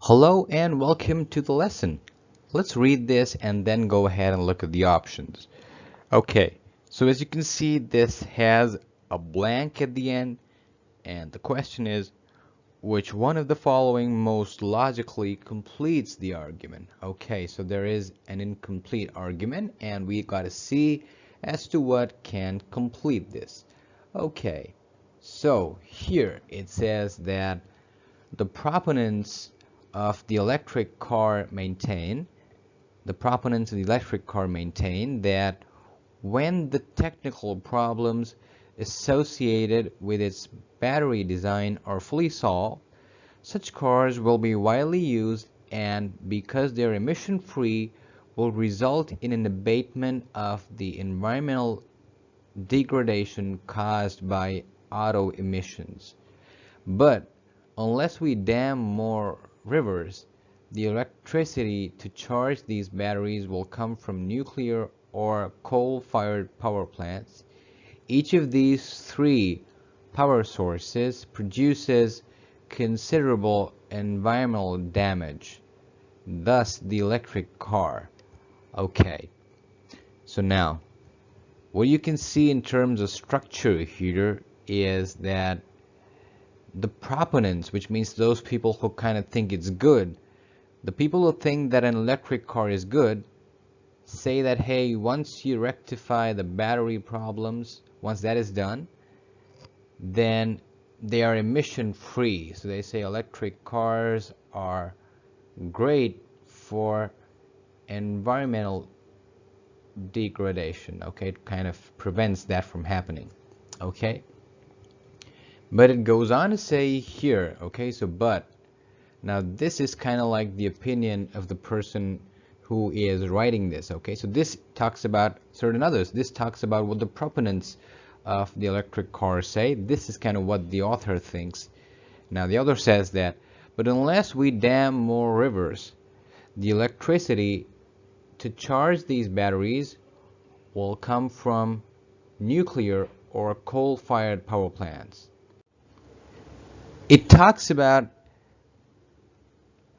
Hello and welcome to the lesson. Let's read this and then go ahead and look at the options. Okay, so as you can see, this has a blank at the end, and the question is, which one of the following most logically completes the argument? Okay, so there is an incomplete argument, and we got to see as to what can complete this. Okay, so here it says that the proponents of the electric car maintain that when the technical problems associated with its battery design are fully solved, such cars will be widely used, and because they're emission-free, will result in an abatement of the environmental degradation caused by auto emissions. But unless we dam more rivers, the electricity to charge these batteries will come from nuclear or coal-fired power plants. Each of these three power sources produces considerable environmental damage, thus the electric car. Okay, so now what you can see in terms of structure here is that the proponents, which means those people who kind of think it's good, the people who think that an electric car is good, say that, hey, once you rectify the battery problems, once that is done, then they are emission free. So they say electric cars are great for environmental degradation. Okay, it kind of prevents that from happening. Okay. But it goes on to say here, okay, so but, now this is kind of like the opinion of the person who is writing this, okay, so this talks about certain others. This talks about what the proponents of the electric car say. This is kind of what the author thinks. Now the author says that, but unless we dam more rivers, the electricity to charge these batteries will come from nuclear or coal-fired power plants. It talks about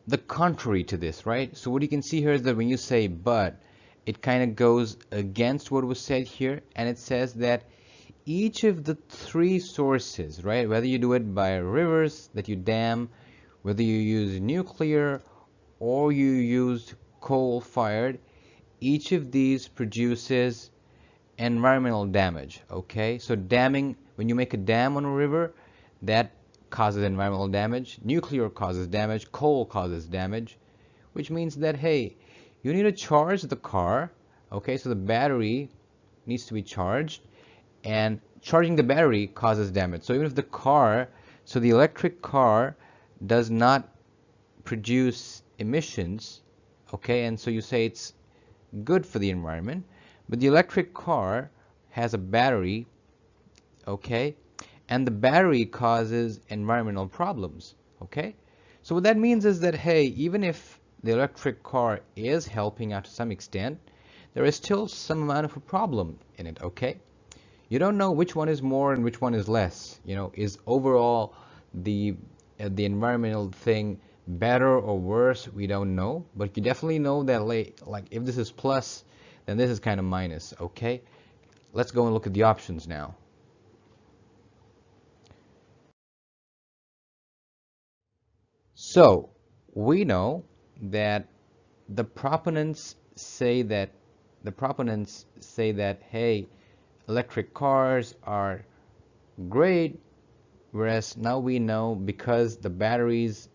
the contrary to this, right? So what you can see here is that when you say but, it kind of goes against what was said here, and it says that each of the three sources, right, whether you do it by rivers that you dam, whether you use nuclear or you use coal-fired, each of these produces environmental damage. Okay, so damming, when you make a dam on a river, that causes environmental damage, nuclear causes damage, coal causes damage, which means that, hey, you need to charge the car, okay, so the battery needs to be charged, and charging the battery causes damage. So even if the car, so the electric car does not produce emissions, okay, and so you say it's good for the environment, but the electric car has a battery, okay, and the battery causes environmental problems, okay? So what that means is that, hey, even if the electric car is helping out to some extent, there is still some amount of a problem in it, okay? You don't know which one is more and which one is less, you know, is overall the environmental thing better or worse? We don't know, but you definitely know that, like if this is plus, then this is kind of minus, okay? Let's go and look at the options now. So we know that the proponents say that hey, electric cars are great, whereas now we know because the batteries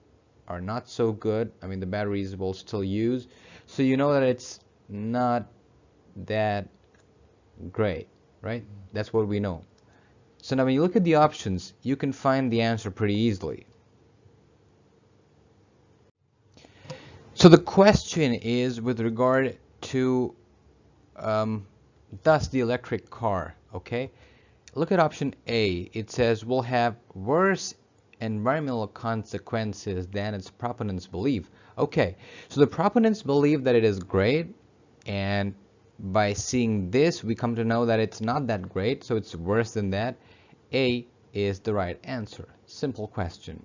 are not so good, I mean the batteries will still use, so you know that it's not that great, right? That's what we know. So now when you look at the options, you can find the answer pretty easily. So the question is with regard to thus the electric car, okay? Look at option A. It says will have worse environmental consequences than its proponents believe. Okay, so the proponents believe that it is great, and by seeing this we come to know that it's not that great, so it's worse than that. A is the right answer. Simple question.